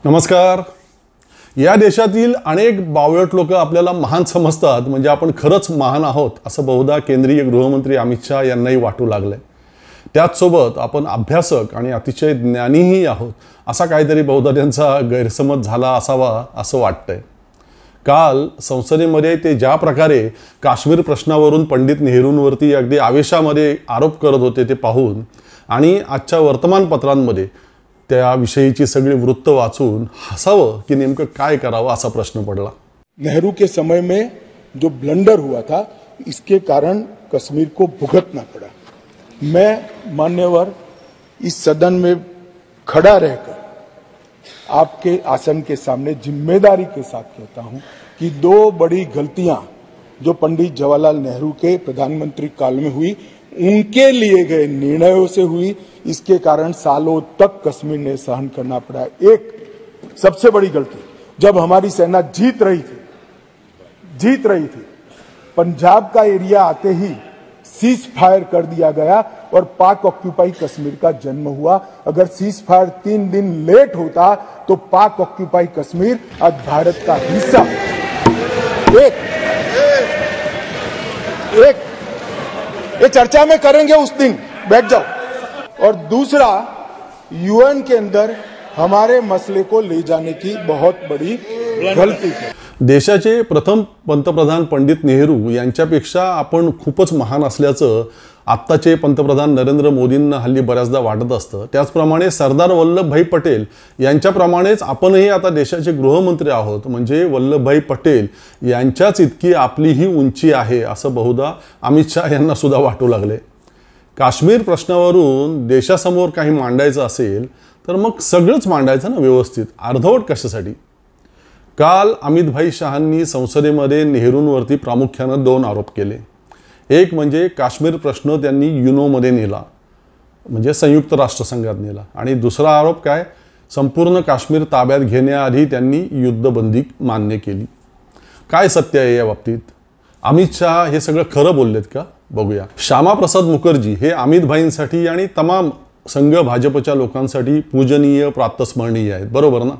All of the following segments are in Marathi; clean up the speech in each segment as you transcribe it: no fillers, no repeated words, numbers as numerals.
नमस्कार। या देशातील अनेक बावळट लोक आपल्याला महान समजतात, म्हणजे आपण खरंच महान आहोत असं बहुधा केंद्रीय गृहमंत्री अमित शाह यांनाही वाटू लागले। त्याचसोबत आपण अभ्यासक आणि अतिशय ज्ञानीही आहोत असा काहीतरी बहुधा त्यांचा गैरसमज झाला असावा असं वाटतंय। काल संसदेमध्ये ते ज्या प्रकारे काश्मीर प्रश्नावरून पंडित नेहरूंवरती अगदी आवेशामध्ये आरोप करत होते ते पाहून आणि आजच्या वर्तमानपत्रांमध्ये त्याविषयीची सगळी वृत्त वाचून हसावं की नेमकं काय करावं असा प्रश्न पडला। नेहरू के समय में जो ब्लंडर हुआ था, इसके कारण कश्मीर को भुगतना पड़ा। मैं मान्यवर इस सदन में खड़ा रहकर आपके आसन के सामने जिम्मेदारी के साथ कहता हूं कि दो बड़ी गलतियां जो पंडित जवाहरलाल नेहरू के प्रधानमंत्री काल में हुई, उनके लिए गए निर्णयों से हुई। इसके कारण सालों तक कश्मीर ने सहन करना पड़ा। एक सबसे बड़ी गलती, जब हमारी सेना जीत रही थी, पंजाब का एरिया आते ही सीज फायर कर दिया गया और पाक ऑक्यूपाई कश्मीर का जन्म हुआ। अगर सीज फायर 3 दिन लेट होता तो पाक ऑक्यूपाई कश्मीर आज भारत का हिस्सा। एक ये चर्चा में करेंगे उस दिन, बैठ जाओ। और दूसरा, यूएन के अंदर हमारे मसले को ले जाने की बहुत बड़ी गलती है। देशाचे प्रथम पंतप्रधान पंडित नेहरू यांच्यापेक्षा आपण खूपच महान असल्याचं आत्ताचे पंतप्रधान नरेंद्र मोदींना हल्ली बऱ्याचदा वाटत असतं। त्याचप्रमाणे सरदार वल्लभभाई पटेल यांच्याप्रमाणेच आपणही आता देशाचे गृहमंत्री आहोत, म्हणजे वल्लभभाई पटेल यांच्याच इतकी आपलीही उंची आहे असं बहुधा अमित शाह यांना सुद्धा वाटू लागले। काश्मीर प्रश्नावरून देशासमोर काही मांडायचं असेल तर मग सगळंच मांडायचं ना व्यवस्थित, अर्धवट कशासाठी। काल अमितभाई शहांनी संसदेमध्ये नेहरूंवरती प्रामुख्याने 2 आरोप केले। एक म्हणजे काश्मीर प्रश्न त्यांनी युनोमध्ये नेला, म्हणजे संयुक्त राष्ट्रसंघात नेला, आणि दुसरा आरोप काय, संपूर्ण काश्मीर ताब्यात घेण्याआधी त्यांनी युद्धबंदी मान्य केली। काय सत्य आहे या बाबतीत? अमित शाह हे सगळं खरं बोललेत का? बघूया। श्यामाप्रसाद मुखर्जी हे अमितभाईंसाठी आणि तमाम संघ भाजपच्या लोकांसाठी पूजनीय प्रातस्मरणीय आहेत, बरोबर ना?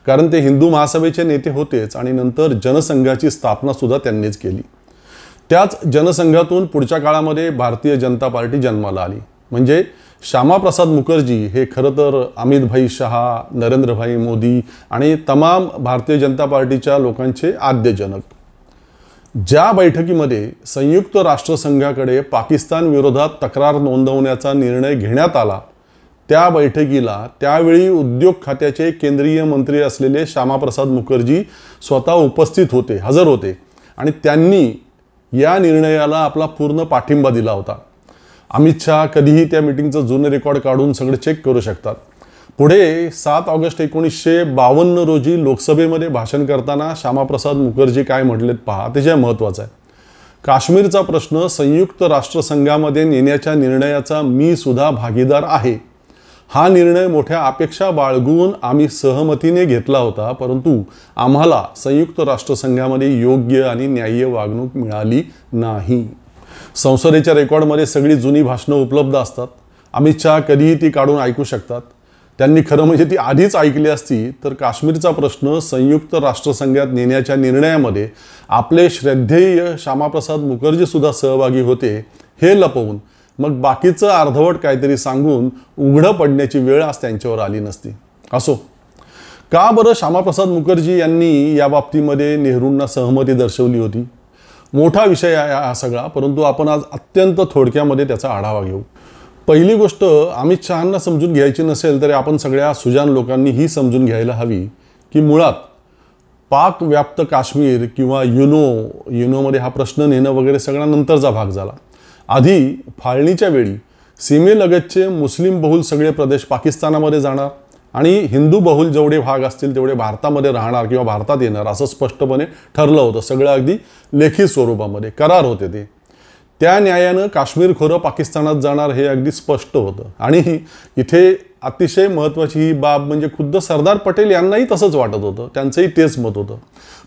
कारण ते हिंदू महासभेचे नेते होतेच आणि नंतर जनसंघाची स्थापना सुद्धा त्यांनीच केली। त्याच जनसंघातून पुढच्या काळामध्ये भारतीय जनता पार्टी जन्माला आली। म्हणजे श्यामाप्रसाद मुखर्जी हे खरं तर अमितभाई शाह, नरेंद्रभाई मोदी आणि तमाम भारतीय जनता पार्टीच्या लोकांचे आद्यजनक। ज्या बैठकीमध्ये संयुक्त राष्ट्रसंघाकडे पाकिस्तान विरोधात तक्रार नोंदवण्याचा निर्णय घेण्यात आला, त्या बैठकीला त्यावेळी उद्योग खात्याचे केंद्रीय मंत्री असलेले श्यामाप्रसाद मुखर्जी स्वतः उपस्थित होते, हजर होते, आणि त्यांनी या निर्णयाला आपला पूर्ण पाठिंबा दिला होता। अमित शाह कधीही त्या मीटिंगचं जुनं रेकॉर्ड काढून सगळं चेक करू शकतात। पुढे 7 ऑगस्ट 1952 रोजी लोकसभेमध्ये भाषण करताना श्यामाप्रसाद मुखर्जी काय म्हटलेत पहा, ते जे महत्त्वाचं आहे। काश्मीरचा प्रश्न संयुक्त राष्ट्रसंघामध्ये नेण्याच्या निर्णयाचा मी सुद्धा भागीदार आहे। हा निर्णय मोठ्या अपेक्षा बाळगून आम्ही सहमतीने घेतला होता, परंतु आम्हाला संयुक्त राष्ट्रसंघामध्ये योग्य आणि न्याय्य वागणूक मिळाली नाही। संसदेच्या रेकॉर्डमध्ये सगळी जुनी भाषणं उपलब्ध असतात। अमित शाह कधीही ती काढून ऐकू शकतात। त्यांनी खरं म्हणजे ती आधीच ऐकली असती तर काश्मीरचा प्रश्न संयुक्त राष्ट्रसंघात नेण्याच्या निर्णयामध्ये आपले श्रद्धेय श्यामाप्रसाद मुखर्जी सुद्धा सहभागी होते हे लपवून मग बाकीचं अर्धवट काहीतरी सांगून उघडं पडण्याची वेळ आज त्यांच्यावर आली नसती। असो, का बरं श्यामाप्रसाद मुखर्जी यांनी या बाबतीमध्ये नेहरूंना सहमती दर्शवली होती? मोठा विषय आहे हा सगळा, परंतु आपण आज अत्यंत थोडक्यामध्ये त्याचा आढावा घेऊ। पहिली गोष्ट, अमित शहांना समजून घ्यायची नसेल तरी आपण सगळ्या सुजान लोकांनी ही समजून घ्यायला हवी की मुळात पाक व्याप्त काश्मीर किंवा युनोमध्ये हा प्रश्न नेणं वगैरे सगळा नंतरचा भाग झाला। आधी फाळणीच्या वेळी सीमेलगतचे मुस्लिम बहुल सगळे प्रदेश पाकिस्तानामध्ये जाणार आणि हिंदू बहुल जेवढे भाग असतील तेवढे भारतामध्ये राहणार किंवा भारतात येणार असं स्पष्टपणे ठरलं होतं। सगळं अगदी लेखी स्वरूपामध्ये करार होते ते। त्या न्यायानं काश्मीर खोरं पाकिस्तानात जाणार हे अगदी स्पष्ट होतं। आणि इथे अतिशय महत्त्वाची ही बाब म्हणजे खुद्द सरदार पटेल यांनाही तसंच वाटत होतं, त्यांचंही तेच मत होतं।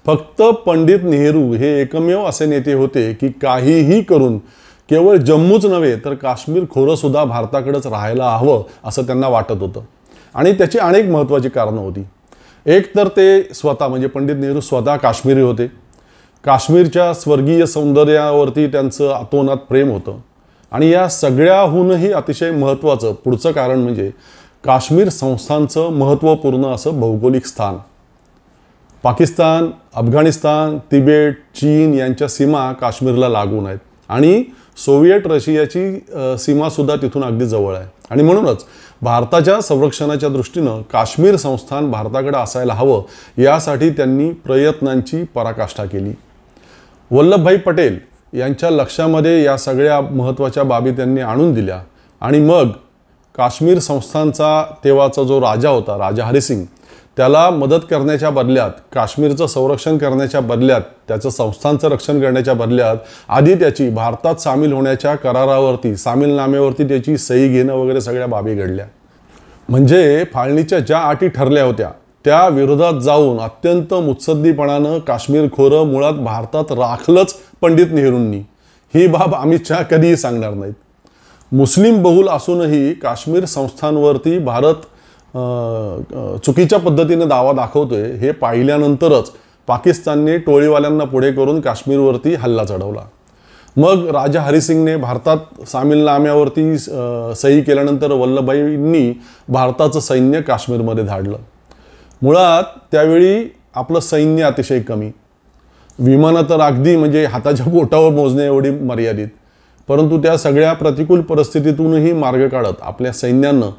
फक्त पंडित नेहरू हे एकमेव असे नेते होते की काहीही करून केवळ जम्मूच नव्हे तर काश्मीर खोरं सुद्धा भारताकडेच राहायला हवं असं त्यांना वाटत होतं। आणि त्याची अनेक महत्त्वाची कारणं होती। एक तर ते स्वतः म्हणजे पंडित नेहरू स्वतः काश्मीरी होते. काश्मीरच्या स्वर्गीय सौंदर्यावरती त्यांचं अतोनात प्रेम होतं. आणि या सगळ्याहूनही अतिशय महत्त्वाचं पुढचं कारण म्हणजे काश्मीर संस्थांचं महत्त्वपूर्ण असं भौगोलिक स्थान. पाकिस्तान, अफगाणिस्तान, तिबेट, चीन यांच्या सीमा काश्मीरला लागून आहेत आणि सोव्हिएट रशियाची सीमासुद्धा तिथून अगदी जवळ आहे. आणि म्हणूनच भारताच्या संरक्षणाच्या दृष्टीनं काश्मीर संस्थान भारताकडे असायला हवं यासाठी त्यांनी प्रयत्नांची पराकाष्ठा केली. वल्लभभाई पटेल यांच्या लक्षामध्ये या सगळ्या महत्त्वाच्या बाबी त्यांनी आणून दिल्या आणि मग काश्मीर संस्थानचा तेव्हाचा जो राजा होता, राजा हरिसिंग, त्याला मदत करण्याच्या बदल्यात, काश्मीरचं संरक्षण करण्याच्या बदल्यात, त्याचं संस्थांचं रक्षण करण्याच्या बदल्यात आधी त्याची भारतात सामील होण्याच्या करारावरती, सामीलनाम्यावरती त्याची सही घेणं वगैरे सगळ्या बाबी घडल्या. म्हणजे फाळणीच्या ज्या अटी ठरल्या होत्या त्या विरोधात जाऊन अत्यंत मुत्सद्दीपणानं काश्मीर खोरं मुळात भारतात राखलंच पंडित नेहरूंनी. ही बाब अमित शहा कधीही सांगणार नाहीत. मुस्लिम बहुल असूनही काश्मीर संस्थांवरती भारत चुकीच्या पद्धतीने दावा दाखवतोय हे पाहिल्यानंतरच पाकिस्तानने टोळीवाल्यांना पुढे करून काश्मीरवरती हल्ला चढवला. मग राजा हरिसिंगने भारतात सामीलनाम्यावरती सही केल्यानंतर वल्लभभाईंनी भारताचं सैन्य काश्मीरमध्ये धाडलं. मुळात त्यावेळी आपलं सैन्य अतिशय कमी, विमानं तर अगदी म्हणजे हाताच्या बोटावर मोजणे एवढी मर्यादित. परंतु त्या सगळ्या प्रतिकूल परिस्थितीतूनही मार्ग काढत आपल्या सैन्यानं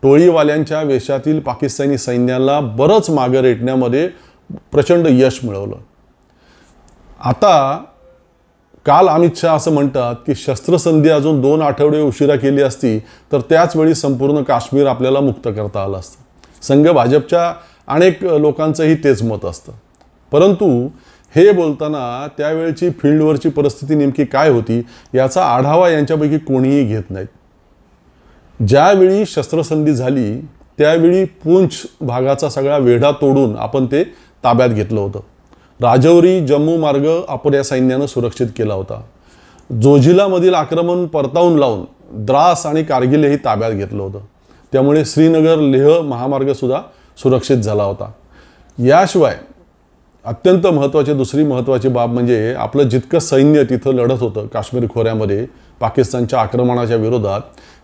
टोळीवाल्यांच्या वेशातील पाकिस्तानी सैन्याला बरंच मागं रेटण्यामध्ये प्रचंड यश मिळवलं. आता काल अमित शहा असं म्हणतात की शस्त्रसंधी अजून 2 आठवडे उशिरा केली असती तर त्याच वेळी संपूर्ण काश्मीर आपल्याला मुक्त करता आलं असतं. संघ भाजपच्या अनेक लोकांचंही तेच मत असतं. परंतु हे बोलताना त्यावेळची फील्डवरची परिस्थिती नेमकी काय होती याचा आढावा यांच्यापैकी कोणीही घेत नाहीत. ज्यावेळी शस्त्रसंधी झाली त्यावेळी पूंछ भागाचा सगळा वेढा तोडून आपण ते ताब्यात घेतलं होतं. राजौरी जम्मू मार्ग आपल्या सैन्यानं सुरक्षित केला होता. जोझिलामधील आक्रमण परतावून लावून द्रास आणि कारगिलही ताब्यात घेतलं होतं. त्यामुळे श्रीनगर लेह महामार्गसुद्धा सुरक्षित झाला होता. याशिवाय अत्यंत महत्त्वाची दुसरी महत्त्वाची बाब म्हणजे आपलं जितकं सैन्य तिथं लढत होतं काश्मीर खोऱ्यामध्ये पाकिस्तानच्या आक्रमणाच्या विरोधात,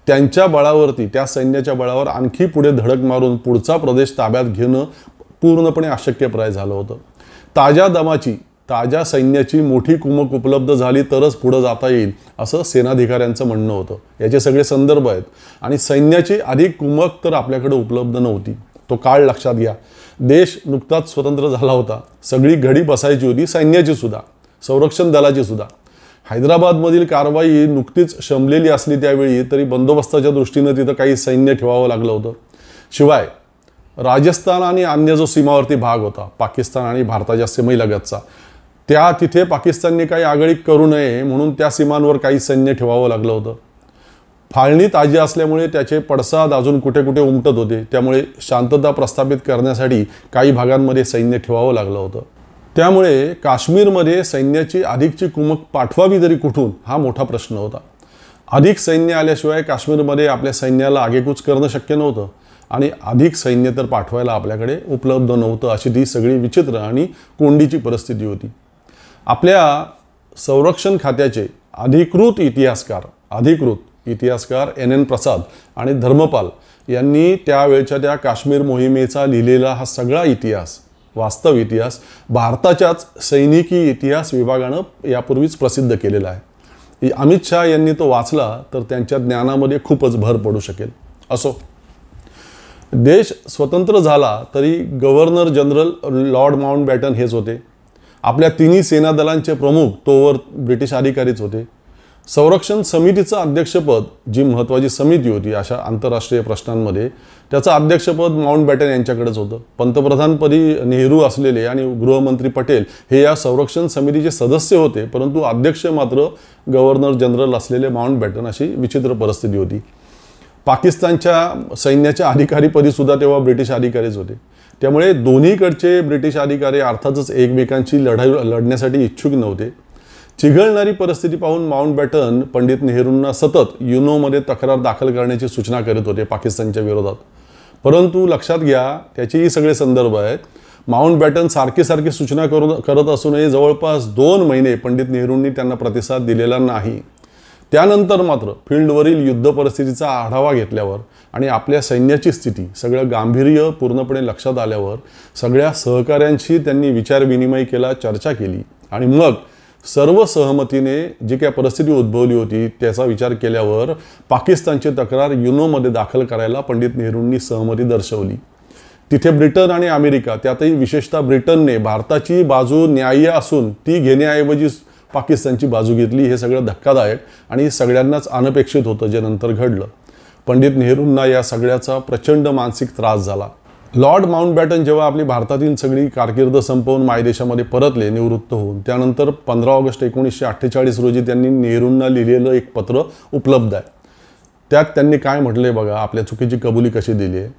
त्यांच्या बळावरती, त्या सैन्याच्या बळावर आणखी पुढे धडक मारून पुढचा प्रदेश ताब्यात घेणं पूर्णपणे अशक्यप्राय झालं होतं. ताज्या दमाची, ताज्या सैन्याची मोठी कुमक उपलब्ध झाली तरच पुढं जाता येईल असं सेनाधिकाऱ्यांचं म्हणणं होतं. याचे सगळे संदर्भ आहेत. आणि सैन्याची अधिक कुमक तर आपल्याकडे उपलब्ध नव्हती. तो काळ लक्षात घ्या. देश नुकताच स्वतंत्र झाला होता. सगळी घडी बसायची होती, सैन्याची सुद्धा, संरक्षण दलाची सुद्धा. हैदराबादमधील कारवाई नुकतीच शमलेली असली त्यावेळी तरी बंदोबस्ताच्या दृष्टीनं तिथं काही सैन्य ठेवावं लागलं होतं. शिवाय राजस्थान आणि अन्य जो सीमावर्ती भाग होता पाकिस्तान आणि भारताच्या सीमेलगतचा, त्या तिथे पाकिस्तानने काही आगळीक करू नये म्हणून त्या सीमांवर काही सैन्य ठेवावं लागलं होतं. फाळणी ताजी असल्यामुळे त्याचे पडसाद अजून कुठे कुठे उमटत होते. त्यामुळे शांतता प्रस्थापित करण्यासाठी काही भागांमध्ये सैन्य ठेवावं लागलं होतं. त्यामुळे काश्मीरमध्ये सैन्याची अधिकची कुमक पाठवावी तरी कुठून हा मोठा प्रश्न होता. अधिक सैन्य आल्याशिवाय काश्मीरमध्ये आपल्या सैन्याला आगेकूच करणं शक्य नव्हतं आणि अधिक सैन्य तर पाठवायला आपल्याकडे उपलब्ध नव्हतं. अशी ती सगळी विचित्र आणि कोंडीची परिस्थिती होती. आपल्या संरक्षण खात्याचे अधिकृत इतिहासकार NN प्रसाद आणि धर्मपाल यांनी त्यावेळच्या त्या काश्मीर मोहिमेचा लिहिलेला हा सगळा इतिहास, वास्तव इतिहास, भारताच्याच सैनिकी इतिहास विभागानं यापूर्वीच प्रसिद्ध केलेला आहे. अमित शहा यांनी तो वाचला तर त्यांच्या ज्ञानामध्ये खूपच भर पडू शकेल. असो, देश स्वतंत्र झाला तरी गव्हर्नर जनरल लॉर्ड माउंटबॅटन हेच होते. आपल्या तिन्ही सेना दलांचे प्रमुख तोवर ब्रिटिश अधिकारीच होते. संरक्षण समितीचं अध्यक्षपद, जी महत्त्वाची समिती होती अशा आंतरराष्ट्रीय प्रश्नांमध्ये, त्याचं अध्यक्षपद माउंटबॅटन यांच्याकडेच होतं. पंतप्रधानपदी नेहरू असलेले आणि गृहमंत्री पटेल हे या संरक्षण समितीचे सदस्य होते, परंतु अध्यक्ष मात्र गव्हर्नर जनरल असलेले माउंटबॅटन. अशी विचित्र परिस्थिती होती. पाकिस्तानच्या सैन्याच्या अधिकारीपदी सुद्धा तेव्हा ब्रिटिश अधिकारीच होते. त्यामुळे दोन्हीकडचे ब्रिटिश अधिकारी अर्थातच एकमेकांशी लढण्यासाठी इच्छुक नव्हते. चिघळणारी परिस्थिती पाहून माउंटबॅटन पंडित नेहरूंना सतत युनोमध्ये तक्रार दाखल करण्याची सूचना करीत होते पाकिस्तानच्या विरोधात. परंतु लक्षात घ्या, त्याचेही सगळे संदर्भ आहेत. माउंटबॅटन सारखी सूचना करत असूनही जवळपास 2 महिने पंडित नेहरूंनी त्यांना प्रतिसाद दिलेला नाही. त्यानंतर मात्र फील्डवरील युद्ध परिस्थितीचा आढावा घेतल्यावर आणि आपल्या सैन्याची स्थिती सगळं गांभीर्य पूर्णपणे लक्षात आल्यावर सगळ्या सहकाऱ्यांशी त्यांनी विचारविनिमय केला, चर्चा केली आणि मग सर्व सहमतीने जी काय परिस्थिती उद्भवली होती त्याचा विचार केल्यावर पाकिस्तानची तक्रार युनोमध्ये दाखल करायला पंडित नेहरूंनी सहमती दर्शवली. तिथे ब्रिटन आणि अमेरिका, त्यातही विशेषतः ब्रिटनने भारताची बाजू न्याय्य असून ती घेण्याऐवजी पाकिस्तानची बाजू घेतली. हे सगळं धक्कादायक आणि सगळ्यांनाच अनपेक्षित होतं जे नंतर घडलं. पंडित नेहरूंना या सगळ्याचा प्रचंड मानसिक त्रास झाला. लॉर्ड माउंटबॅटन जेव्हा आपली भारतातील सगळी कारकीर्द संपवून मायदेशामध्ये परतले निवृत्त होऊन, त्यानंतर 15 ऑगस्ट 1948 रोजी त्यांनी नेहरूंना लिहिलेलं एक पत्र उपलब्ध आहे. त्यात त्यांनी काय म्हटले बघा, आपल्या चुकीची कबुली कशी दिली आहे.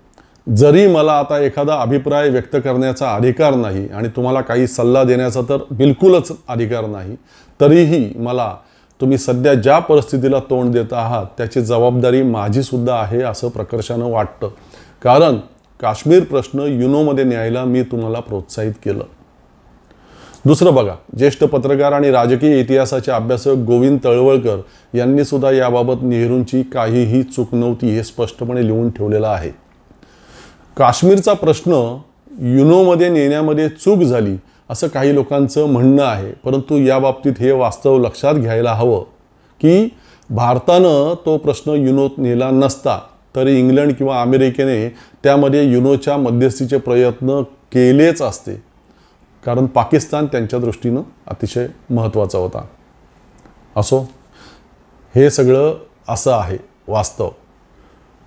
जरी मला आता एखादा अभिप्राय व्यक्त करण्याचा अधिकार नाही आणि तुम्हाला काही सल्ला देण्याचा तर बिलकुलच अधिकार नाही, तरीही मला तुम्ही सध्या ज्या परिस्थितीला तोंड देत आहात त्याची जबाबदारी माझी सुद्धा आहे असं प्रकर्षानं वाटतं. कारण काश्मीर प्रश्न युनोमध्ये न्यायला मी तुम्हाला प्रोत्साहित केलं. दुसरं बघा, ज्येष्ठ पत्रकार आणि राजकीय इतिहासाचे अभ्यासक गोविंद तळवळकर यांनी सुद्धा याबाबत नेहरूंची काहीही चूक नव्हती हे स्पष्टपणे लिहून ठेवलेलं आहे. काश्मीरचा प्रश्न युनोमध्ये नेण्यामध्ये चूक झाली असं काही लोकांचं म्हणणं आहे, परंतु या बाबतीत हे वास्तव लक्षात घ्यायला हवं की भारतानं तो प्रश्न युनोत नेला नसता तरी इंग्लंड किंवा अमेरिकेने त्यामध्ये युनोच्या मध्यस्थीचे प्रयत्न केलेच असते, कारण पाकिस्तान त्यांच्या दृष्टीनं अतिशय महत्त्वाचा होता. असो, हे सगळं असं आहे वास्तव.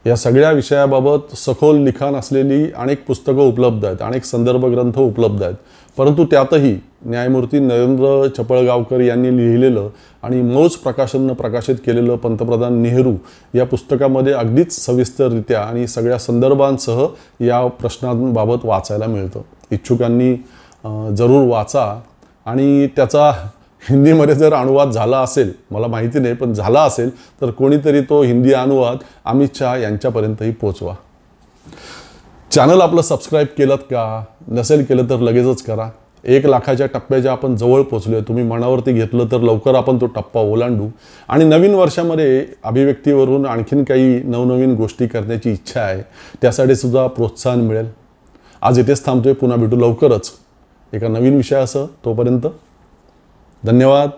या सगळ्या विषयाबाबत सखोल लिखाण असलेली अनेक पुस्तकं उपलब्ध आहेत, अनेक संदर्भ ग्रंथ उपलब्ध आहेत, परंतु त्यातही न्यायमूर्ती नरेंद्र चपळगावकर यांनी लिहिलेलं आणि मौज प्रकाशननं प्रकाशित केलेलं पंतप्रधान नेहरू या पुस्तकामध्ये अगदीच सविस्तररित्या आणि सगळ्या संदर्भांसह या प्रश्नांबाबत वाचायला मिळतं. इच्छुकांनी जरूर वाचा आणि त्याचा हिंदीमध्ये जर अनुवाद झाला असेल, मला माहिती नाही, पण झाला असेल तर कोणीतरी तो हिंदी अनुवाद अमित शहा यांच्यापर्यंतही पोचवा. चॅनल आपलं सबस्क्राईब केलं का? नसेल केलं तर लगेचच करा. 1 लाखाच्या टप्प्याच्या आपण जवळ पोचलोय. तुम्ही मनावरती घेतलं तर लवकर आपण तो टप्पा ओलांडू आणि नवीन वर्षामध्ये अभिव्यक्तीवरून आणखीन काही नवनवीन गोष्टी करण्याची इच्छा आहे. त्यासाठी सुद्धा प्रोत्साहन मिळेल. आज इथेच थांबतोय. पुन्हा भेटू लवकरच एका नवीन विषयासह. तोपर्यंत धन्यवाद.